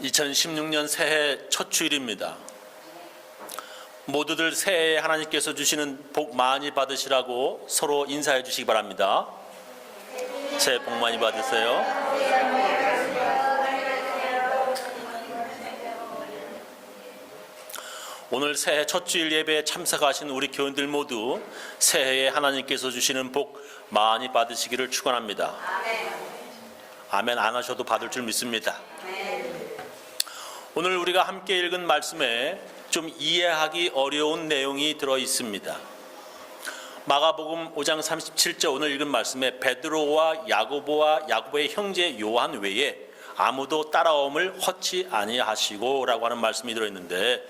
2016년 새해 첫 주일입니다. 모두들 새해에 하나님께서 주시는 복 많이 받으시라고 서로 인사해 주시기 바랍니다. 새해 복 많이 받으세요. 오늘 새해 첫 주일 예배에 참석하신 우리 교인들 모두 새해에 하나님께서 주시는 복 많이 받으시기를 축원합니다. 아멘 안 하셔도 받을 줄 믿습니다. 오늘 우리가 함께 읽은 말씀에 좀 이해하기 어려운 내용이 들어 있습니다. 마가복음 5장 37절 오늘 읽은 말씀에 베드로와 야고보의 형제 요한 외에 아무도 따라옴을 허치 아니하시고 라고 하는 말씀이 들어있는데,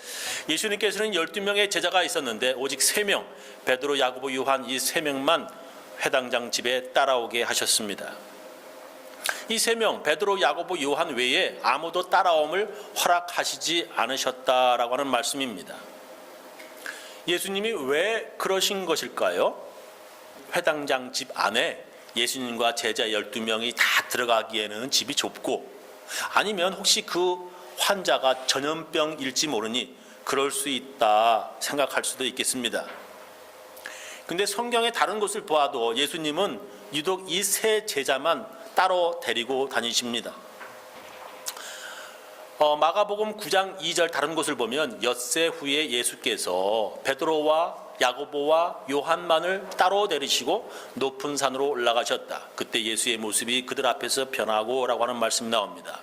예수님께서는 12명의 제자가 있었는데 오직 3명 베드로, 야고보, 요한 이 3명만 회당장 집에 따라오게 하셨습니다. 이 3명 베드로, 야고보, 요한 외에 아무도 따라옴을 허락하시지 않으셨다라고 하는 말씀입니다. 예수님이 왜 그러신 것일까요? 회당장 집 안에 예수님과 제자 12명이 다 들어가기에는 집이 좁고, 아니면 혹시 그 환자가 전염병일지 모르니 그럴 수 있다 생각할 수도 있겠습니다. 근데 성경의 다른 곳을 보아도 예수님은 유독 이 세 제자만 따로 데리고 다니십니다. 마가복음 9장 2절 다른 곳을 보면 엿새 후에 예수께서 베드로와 야고보와 요한만을 따로 데리시고 높은 산으로 올라가셨다. 그때 예수의 모습이 그들 앞에서 변하고 라고 하는 말씀이 나옵니다.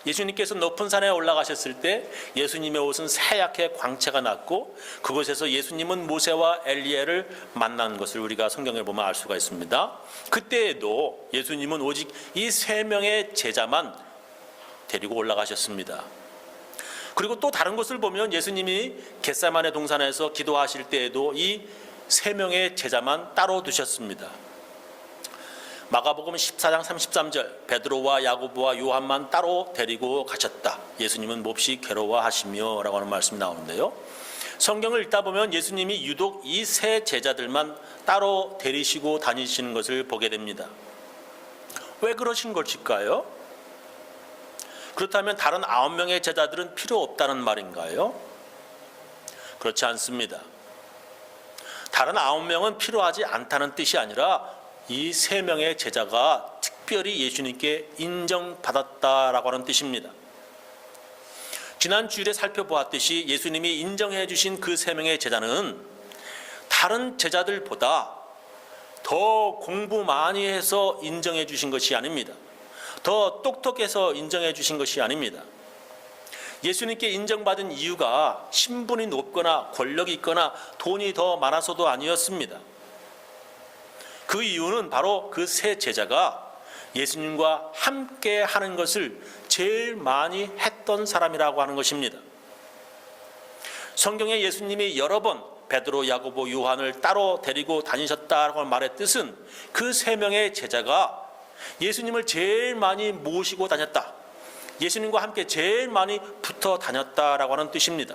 예수님께서 높은 산에 올라가셨을 때 예수님의 옷은 새하얗게 광채가 났고, 그곳에서 예수님은 모세와 엘리야를 만난 것을 우리가 성경을 보면 알 수가 있습니다. 그때에도 예수님은 오직 이 3명의 제자만 데리고 올라가셨습니다. 그리고 또 다른 곳을 보면 예수님이 겟세마네 동산에서 기도하실 때에도 이 3명의 제자만 따로 두셨습니다. 마가복음 14장 33절 베드로와 야고보와 요한만 따로 데리고 가셨다. 예수님은 몹시 괴로워하시며 라고 하는 말씀이 나오는데요, 성경을 읽다 보면 예수님이 유독 이 세 제자들만 따로 데리시고 다니시는 것을 보게 됩니다. 왜 그러신 것일까요? 그렇다면 다른 9명의 제자들은 필요 없다는 말인가요? 그렇지 않습니다. 다른 9명은 필요하지 않다는 뜻이 아니라 이 3명의 제자가 특별히 예수님께 인정받았다라고 하는 뜻입니다. 지난 주일에 살펴보았듯이 예수님이 인정해 주신 그 3명의 제자는 다른 제자들보다 더 공부 많이 해서 인정해 주신 것이 아닙니다. 더 똑똑해서 인정해 주신 것이 아닙니다. 예수님께 인정받은 이유가 신분이 높거나 권력이 있거나 돈이 더 많아서도 아니었습니다. 그 이유는 바로 그 세 제자가 예수님과 함께 하는 것을 제일 많이 했던 사람이라고 하는 것입니다. 성경에 예수님이 여러 번 베드로, 야고보, 요한을 따로 데리고 다니셨다고 하는 말의 뜻은 그 3명의 제자가 예수님을 제일 많이 모시고 다녔다, 예수님과 함께 제일 많이 붙어 다녔다라고 하는 뜻입니다.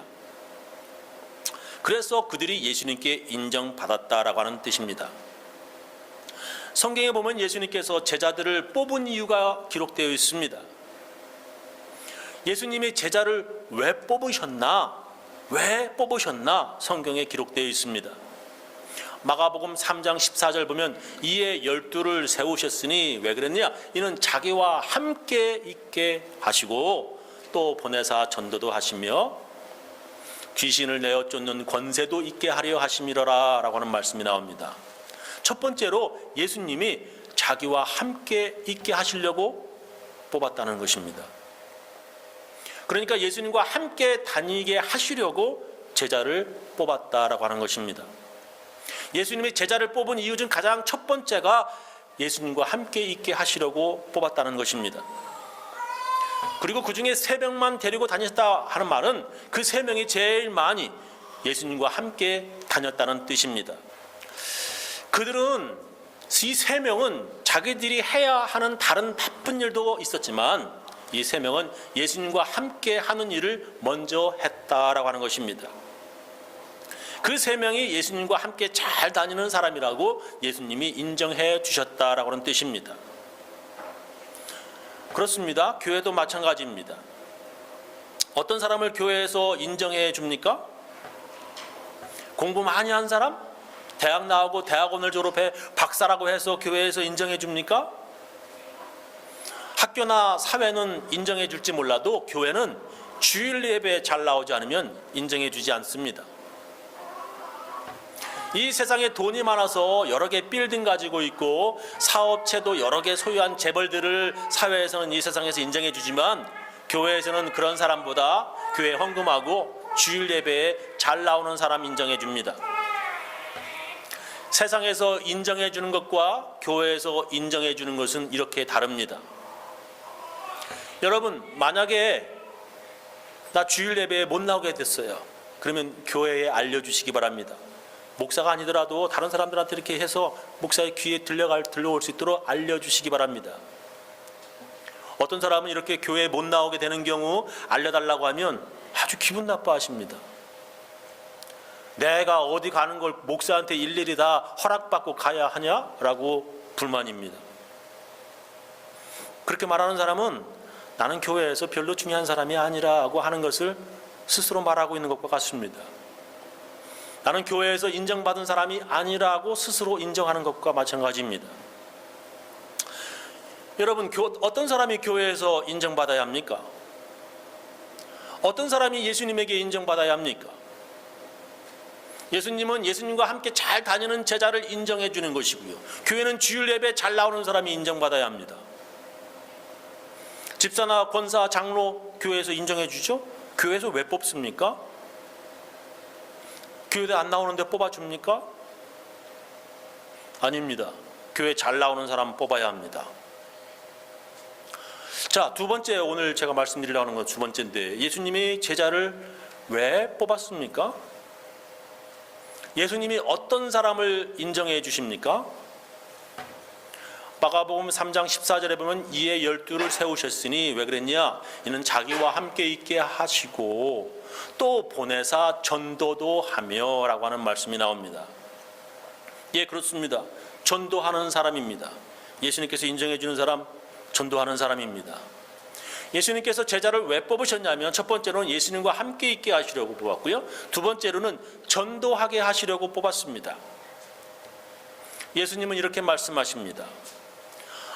그래서 그들이 예수님께 인정받았다라고 하는 뜻입니다. 성경에 보면 예수님께서 제자들을 뽑은 이유가 기록되어 있습니다. 예수님이 제자를 왜 뽑으셨나 성경에 기록되어 있습니다. 마가복음 3장 14절 보면 이에 12를 세우셨으니 왜 그랬냐? 이는 자기와 함께 있게 하시고 또 보내사 전도도 하시며 귀신을 내어 쫓는 권세도 있게 하려 하심이로라 라고 하는 말씀이 나옵니다. 첫 번째로 예수님이 자기와 함께 있게 하시려고 뽑았다는 것입니다. 그러니까 예수님과 함께 다니게 하시려고 제자를 뽑았다라고 하는 것입니다. 예수님이 제자를 뽑은 이유 중 가장 첫 번째가 예수님과 함께 있게 하시려고 뽑았다는 것입니다. 그리고 그 중에 3명만 데리고 다녔다 하는 말은 그 3명이 제일 많이 예수님과 함께 다녔다는 뜻입니다. 그들은 이 3명은 자기들이 해야 하는 다른 바쁜 일도 있었지만 이 3명은 예수님과 함께 하는 일을 먼저 했다라고 하는 것입니다. 그 3명이 예수님과 함께 잘 다니는 사람이라고 예수님이 인정해 주셨다라고 하는 뜻입니다. 그렇습니다. 교회도 마찬가지입니다. 어떤 사람을 교회에서 인정해 줍니까? 공부 많이 한 사람? 대학 나오고 대학원을 졸업해 박사라고 해서 교회에서 인정해 줍니까? 학교나 사회는 인정해 줄지 몰라도 교회는 주일 예배에 잘 나오지 않으면 인정해 주지 않습니다. 이 세상에 돈이 많아서 여러 개 빌딩 가지고 있고 사업체도 여러 개 소유한 재벌들을 사회에서는 이 세상에서 인정해 주지만 교회에서는 그런 사람보다 교회 헌금하고 주일 예배에 잘 나오는 사람 인정해 줍니다. 세상에서 인정해 주는 것과 교회에서 인정해 주는 것은 이렇게 다릅니다. 여러분, 만약에 나 주일 예배에 못 나오게 됐어요. 그러면 교회에 알려주시기 바랍니다. 목사가 아니더라도 다른 사람들한테 이렇게 해서 목사의 귀에 들려올 수 있도록 알려주시기 바랍니다. 어떤 사람은 이렇게 교회에 못 나오게 되는 경우 알려달라고 하면 아주 기분 나빠하십니다. 내가 어디 가는 걸 목사한테 일일이 다 허락받고 가야 하냐라고 불만입니다. 그렇게 말하는 사람은 나는 교회에서 별로 중요한 사람이 아니라고 하는 것을 스스로 말하고 있는 것과 같습니다. 나는 교회에서 인정받은 사람이 아니라고 스스로 인정하는 것과 마찬가지입니다. 여러분, 어떤 사람이 교회에서 인정받아야 합니까? 어떤 사람이 예수님에게 인정받아야 합니까? 예수님은 예수님과 함께 잘 다니는 제자를 인정해 주는 것이고요. 교회는 주일 예배 잘 나오는 사람이 인정받아야 합니다. 집사나 권사, 장로 교회에서 인정해 주죠? 교회에서 왜 뽑습니까? 교회에 안 나오는데 뽑아줍니까? 아닙니다. 교회 잘 나오는 사람 뽑아야 합니다. 자, 두 번째, 오늘 제가 말씀드리려고 하는 건 두 번째인데, 예수님이 제자를 왜 뽑았습니까? 예수님이 어떤 사람을 인정해 주십니까? 마가복음 3장 14절에 보면 이에 12를 세우셨으니 왜 그랬냐? 이는 자기와 함께 있게 하시고 또 보내사 전도도 하며 라고 하는 말씀이 나옵니다. 예, 그렇습니다. 전도하는 사람입니다. 예수님께서 인정해 주는 사람, 전도하는 사람입니다. 예수님께서 제자를 왜 뽑으셨냐면 첫 번째로는 예수님과 함께 있게 하시려고 뽑았고요. 두 번째로는 전도하게 하시려고 뽑았습니다. 예수님은 이렇게 말씀하십니다.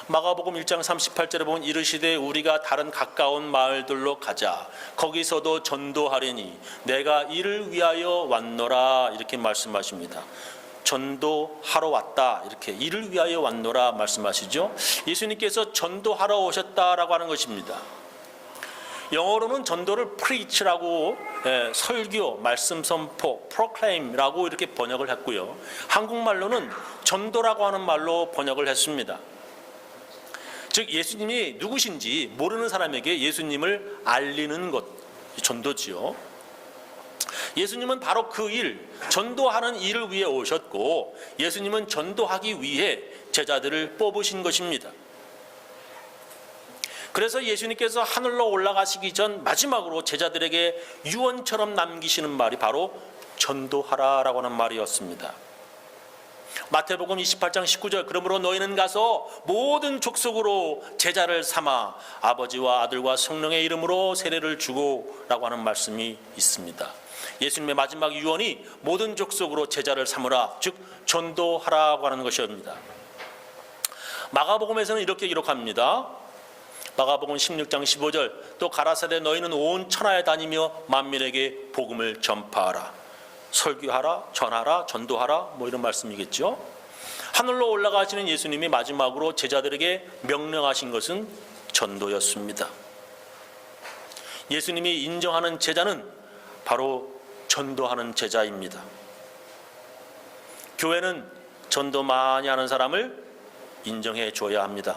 마가복음 1장 38절에 보면 이르시되 우리가 다른 가까운 마을들로 가자. 거기서도 전도하려니 내가 이를 위하여 왔노라. 이렇게 말씀하십니다. 전도하러 왔다. 이렇게 이를 위하여 왔노라 말씀하시죠. 예수님께서 전도하러 오셨다라고 하는 것입니다. 영어로는 전도를 preach라고 설교, 말씀 선포, proclaim라고 이렇게 번역을 했고요. 한국말로는 전도라고 하는 말로 번역을 했습니다. 즉 예수님이 누구신지 모르는 사람에게 예수님을 알리는 것, 전도지요. 예수님은 바로 그 일, 전도하는 일을 위해 오셨고 예수님은 전도하기 위해 제자들을 뽑으신 것입니다. 그래서 예수님께서 하늘로 올라가시기 전 마지막으로 제자들에게 유언처럼 남기시는 말이 바로 전도하라라고 하는 말이었습니다. 마태복음 28장 19절 그러므로 너희는 가서 모든 족속으로 제자를 삼아 아버지와 아들과 성령의 이름으로 세례를 주고 라고 하는 말씀이 있습니다. 예수님의 마지막 유언이 모든 족속으로 제자를 삼으라, 즉 전도하라고 하는 것입니다. 마가복음에서는 이렇게 기록합니다. 마가복음 16장 15절 또 가라사대 너희는 온 천하에 다니며 만민에게 복음을 전파하라. 설교하라, 전하라, 전도하라, 뭐 이런 말씀이겠죠. 하늘로 올라가시는 예수님이 마지막으로 제자들에게 명령하신 것은 전도였습니다. 예수님이 인정하는 제자는 바로 전도하는 제자입니다. 교회는 전도 많이 하는 사람을 인정해 줘야 합니다.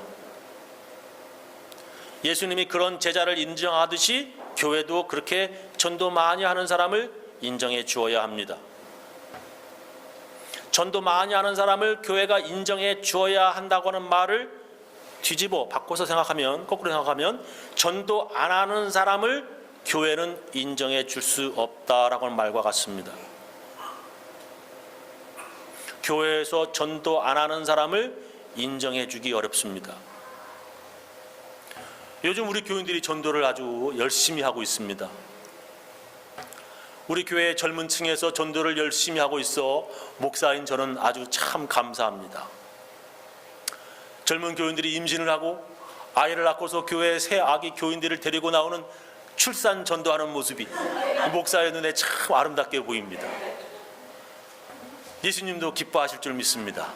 예수님이 그런 제자를 인정하듯이 교회도 그렇게 전도 많이 하는 사람을 인정해 주어야 합니다. 전도 많이 하는 사람을 교회가 인정해 주어야 한다고 하는 말을 뒤집어 바꿔서 생각하면, 거꾸로 생각하면 전도 안 하는 사람을 교회는 인정해 줄 수 없다라고 하는 말과 같습니다. 교회에서 전도 안 하는 사람을 인정해 주기 어렵습니다. 요즘 우리 교인들이 전도를 아주 열심히 하고 있습니다. 우리 교회 젊은 층에서 전도를 열심히 하고 있어 목사인 저는 아주 참 감사합니다. 젊은 교인들이 임신을 하고 아이를 낳고서 교회에 새 아기 교인들을 데리고 나오는 출산 전도하는 모습이 목사의 눈에 참 아름답게 보입니다. 예수님도 기뻐하실 줄 믿습니다.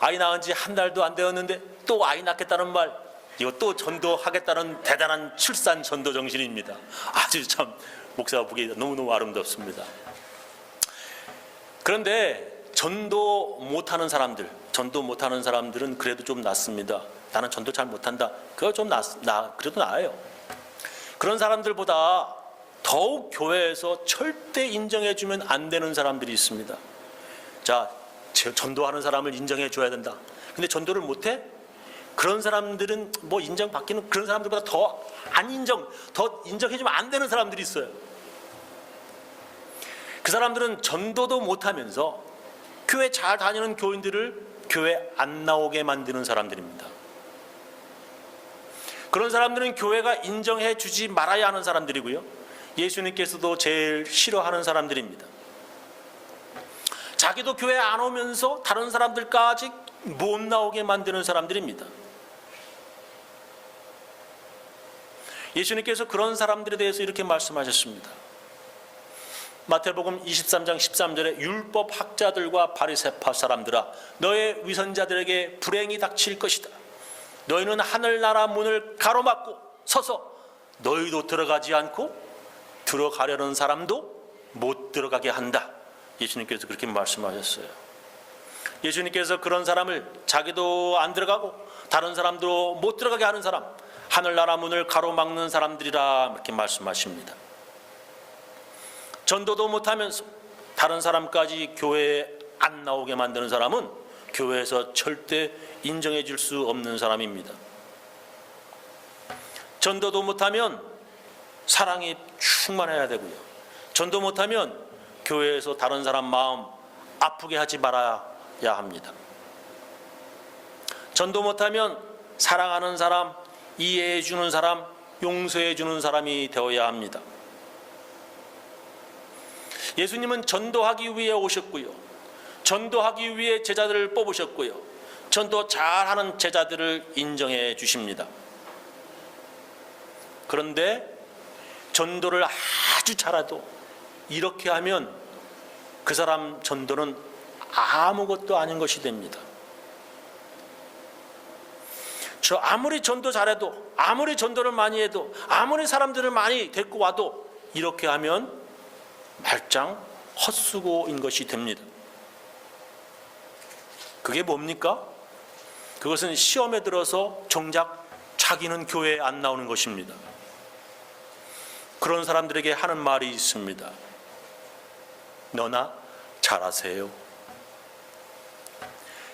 아이 낳은 지 한 달도 안 되었는데 또 아이 낳겠다는 말, 이거 또 전도하겠다는 대단한 출산 전도 정신입니다. 아주 참 목사가 보기 너무너무 아름답습니다. 그런데 전도 못하는 사람들은 그래도 좀 낫습니다. 나는 전도 잘 못한다. 그거 좀 그래도 나아요. 그런 사람들보다 더욱 교회에서 절대 인정해주면 안 되는 사람들이 있습니다. 자, 전도하는 사람을 인정해줘야 된다. 근데 전도를 못해? 그런 사람들은 뭐 인정받기는 그런 사람들보다 더 인정해주면 안 되는 사람들이 있어요. 그 사람들은 전도도 못하면서 교회 잘 다니는 교인들을 교회 안 나오게 만드는 사람들입니다. 그런 사람들은 교회가 인정해 주지 말아야 하는 사람들이고요, 예수님께서도 제일 싫어하는 사람들입니다. 자기도 교회 안 오면서 다른 사람들까지 못 나오게 만드는 사람들입니다. 예수님께서 그런 사람들에 대해서 이렇게 말씀하셨습니다. 마태복음 23장 13절에 율법 학자들과 바리새파 사람들아, 너의 위선자들에게 불행이 닥칠 것이다. 너희는 하늘나라 문을 가로막고 서서 너희도 들어가지 않고 들어가려는 사람도 못 들어가게 한다. 예수님께서 그렇게 말씀하셨어요. 예수님께서 그런 사람을 자기도 안 들어가고 다른 사람도 못 들어가게 하는 사람, 하늘나라 문을 가로막는 사람들이라 이렇게 말씀하십니다. 전도도 못하면서 다른 사람까지 교회에 안 나오게 만드는 사람은 교회에서 절대 인정해 줄 수 없는 사람입니다. 전도도 못하면 사랑이 충만해야 되고요, 전도 못하면 교회에서 다른 사람 마음 아프게 하지 말아야 합니다. 전도 못하면 사랑하는 사람, 이해해 주는 사람, 용서해 주는 사람이 되어야 합니다. 예수님은 전도하기 위해 오셨고요, 전도하기 위해 제자들을 뽑으셨고요, 전도 잘하는 제자들을 인정해 주십니다. 그런데 전도를 아주 잘해도 이렇게 하면 그 사람 전도는 아무것도 아닌 것이 됩니다. 저 아무리 전도 잘해도, 아무리 전도를 많이 해도, 아무리 사람들을 많이 데리고 와도 이렇게 하면 말짱 헛수고인 것이 됩니다. 그게 뭡니까? 그것은 시험에 들어서 정작 자기는 교회에 안 나오는 것입니다. 그런 사람들에게 하는 말이 있습니다. 너나 잘하세요.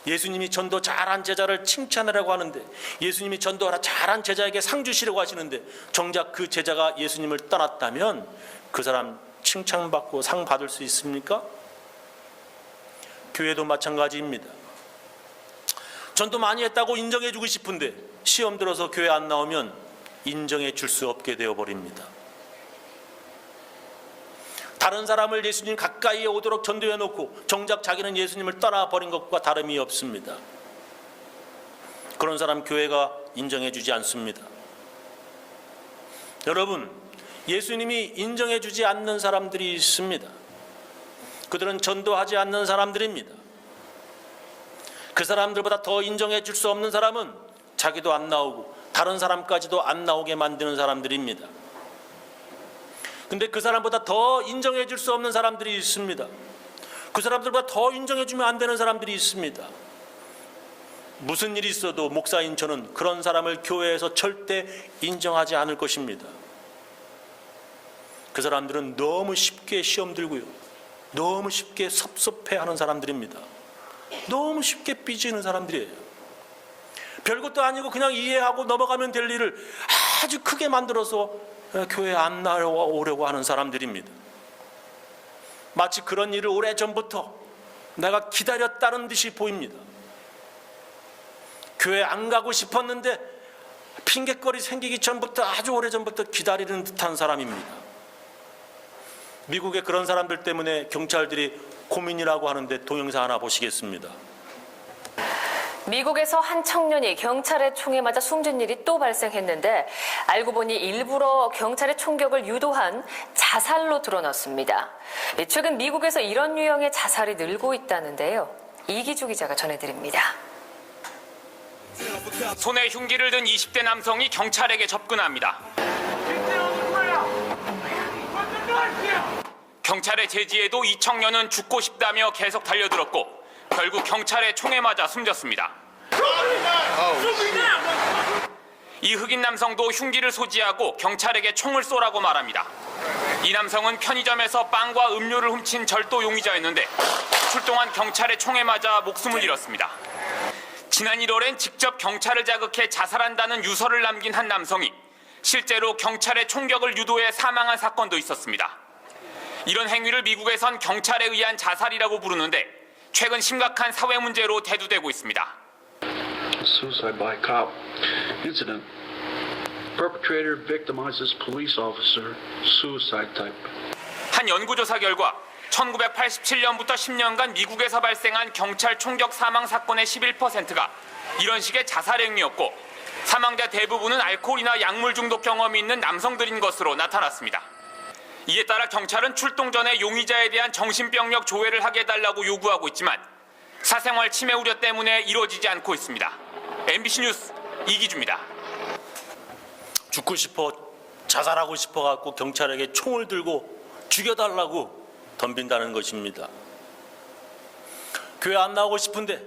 예수님이 전도 잘한 제자를 칭찬하려고 하는데, 예수님이 전도 잘한 제자에게 상 주시려고 하시는데 정작 그 제자가 예수님을 떠났다면 그 사람 칭찬받고 상 받을 수 있습니까? 교회도 마찬가지입니다. 전도 많이 했다고 인정해 주고 싶은데 시험 들어서 교회 안 나오면 인정해 줄 수 없게 되어버립니다. 다른 사람을 예수님 가까이에 오도록 전도해 놓고 정작 자기는 예수님을 떠나버린 것과 다름이 없습니다. 그런 사람 교회가 인정해 주지 않습니다. 여러분, 예수님이 인정해 주지 않는 사람들이 있습니다. 그들은 전도하지 않는 사람들입니다. 그 사람들보다 더 인정해 줄 수 없는 사람은 자기도 안 나오고 다른 사람까지도 안 나오게 만드는 사람들입니다. 근데 그 사람보다 더 인정해 줄 수 없는 사람들이 있습니다. 그 사람들보다 더 인정해 주면 안 되는 사람들이 있습니다. 무슨 일이 있어도 목사인 저는 그런 사람을 교회에서 절대 인정하지 않을 것입니다. 그 사람들은 너무 쉽게 시험 들고요, 너무 쉽게 섭섭해하는 사람들입니다. 너무 쉽게 삐지는 사람들이에요. 별것도 아니고 그냥 이해하고 넘어가면 될 일을 아주 크게 만들어서 교회에 안 나오려고 하는 사람들입니다. 마치 그런 일을 오래전부터 내가 기다렸다는 듯이 보입니다. 교회 안 가고 싶었는데 핑계거리 생기기 전부터, 아주 오래전부터 기다리는 듯한 사람입니다. 미국의 그런 사람들 때문에 경찰들이 고민이라고 하는데 동영상 하나 보시겠습니다. 미국에서 한 청년이 경찰의 총에 맞아 숨진 일이 또 발생했는데 알고 보니 일부러 경찰의 총격을 유도한 자살로 드러났습니다. 최근 미국에서 이런 유형의 자살이 늘고 있다는데요. 이기주 기자가 전해드립니다. 손에 흉기를 든 20대 남성이 경찰에게 접근합니다. 경찰의 제지에도 이 청년은 죽고 싶다며 계속 달려들었고 결국 경찰의 총에 맞아 숨졌습니다. 이 흑인 남성도 흉기를 소지하고 경찰에게 총을 쏘라고 말합니다. 이 남성은 편의점에서 빵과 음료를 훔친 절도 용의자였는데 출동한 경찰의 총에 맞아 목숨을 잃었습니다. 지난 1월엔 직접 경찰을 자극해 자살한다는 유서를 남긴 한 남성이 실제로 경찰의 총격을 유도해 사망한 사건도 있었습니다. 이런 행위를 미국에선 경찰에 의한 자살이라고 부르는데 최근 심각한 사회 문제로 대두되고 있습니다. Suicide by cop incident. Perpetrator victimizes police officer. Suicide type. 한 연구조사 결과 1987년부터 10년간 미국에서 발생한 경찰 총격 사망 사건의 11%가 이런 식의 자살 행위였고 사망자 대부분은 알코올이나 약물 중독 경험이 있는 남성들인 것으로 나타났습니다. 이에 따라 경찰은 출동 전에 용의자에 대한 정신병력 조회를 하게 해달라고 요구하고 있지만 사생활 침해 우려 때문에 이루어지지 않고 있습니다. MBC 뉴스 이기주입니다. 죽고 싶어, 자살하고 싶어 갖고 경찰에게 총을 들고 죽여달라고 덤빈다는 것입니다. 교회 안 나오고 싶은데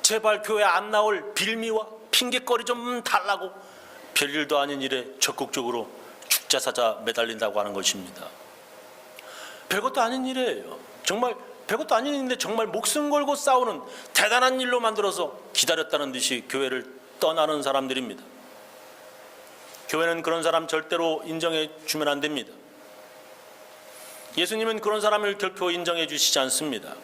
제발 교회 안 나올 빌미와 핑계거리 좀 달라고 별일도 아닌 일에 적극적으로 죽자사자 매달린다고 하는 것입니다. 별것도 아닌 일이에요. 정말 별것도 아닌 일인데 정말 목숨 걸고 싸우는 대단한 일로 만들어서 기다렸다는 듯이 교회를 떠나는 사람들입니다. 교회는 그런 사람 절대로 인정해 주면 안 됩니다. 예수님은 그런 사람을 결코 인정해 주시지 않습니다.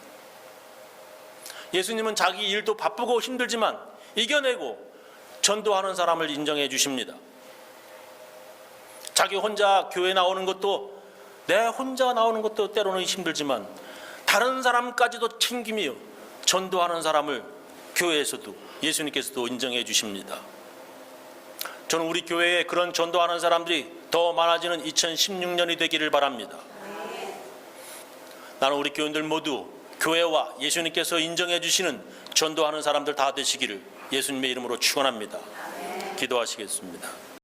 예수님은 자기 일도 바쁘고 힘들지만 이겨내고 전도하는 사람을 인정해 주십니다. 자기 혼자 교회 나오는 것도 내 혼자 나오는 것도 때로는 힘들지만 다른 사람까지도 챙기며 전도하는 사람을 교회에서도 예수님께서도 인정해 주십니다. 저는 우리 교회에 그런 전도하는 사람들이 더 많아지는 2016년이 되기를 바랍니다. 나는 우리 교인들 모두 교회와 예수님께서 인정해 주시는 전도하는 사람들 다 되시기를 예수님의 이름으로 축원합니다. 기도하시겠습니다.